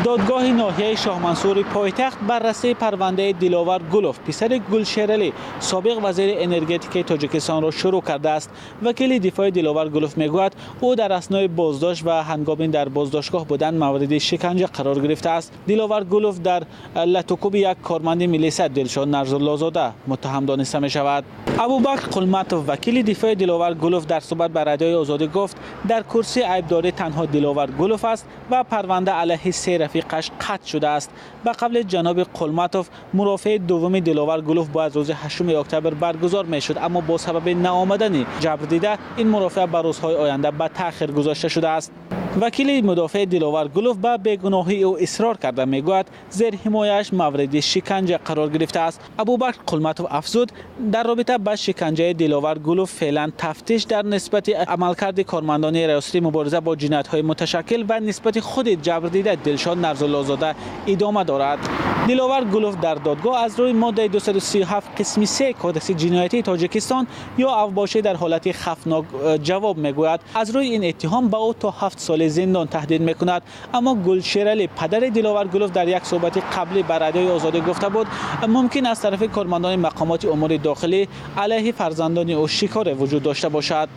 دادگاه ناحیه شاه منصور پایتخت بررسی پرونده دیلوار گولوف پسر گلشیرلی سابق وزیر انرژتیک تاجیکستان را شروع کرده است. وکیل دفاع دیلوار گولوف میگوید او در اثنای بازداشت و هنگام در بازداشتگاه بودن مورد شکنجه قرار گرفته است. دیلوار گولوف در لطوکوب یک کارمند میلیسا دلشاد نرزالله‌زاده متهم دانسته می شود. ابوبکر قلمتوف وکیل دفاع دیلوار گولوف در صحبت با رادیوی آزادی گفت در کرسی عیبداری تنها دیلوار گولوف است و پرونده علیه سه رفیقش قطع شده است. به قبل جناب قلمتوف مرافعه دوم دیلوار گولوف باید روز 8 اکتبر برگزار میشد، اما با سبب نآمدن جبر دیده این مرافعه به روزهای آینده به تأخیر گذاشته شده است. وکیل مدافع دیلوار گولوف به بیگناهی او اصرار کرده میگوید زیر حمایه‌اش مورد شکنجه قرار گرفته است. ابوبکر قلمتوف افزود در رابطه با شکنجه دیلوار گولوف فعلا تفتیش در نسبت عملکرد کارمندان ریاستی مبارزه با جنایت‌های متشکل و نسبت خود جبر دیده دلشاد نرزالله‌زاده ادامه دارد. دیلوار گولوف در دادگاه از روی ماده 237 قسم 3 کدکس جنایتی تاجیکستان یا اوباشی در حالت خفناک جواب میگوید. از روی این اتهام به او تا 7 سال زندان تهدید میکند. اما گلشیرلی پدر دیلوار گولوف در یک صحبت قبلی با رادیوی آزادی گفته بود ممکن است طرف کارمندان مقامات امور داخلی علیه فرزندان او شکار وجود داشته باشد.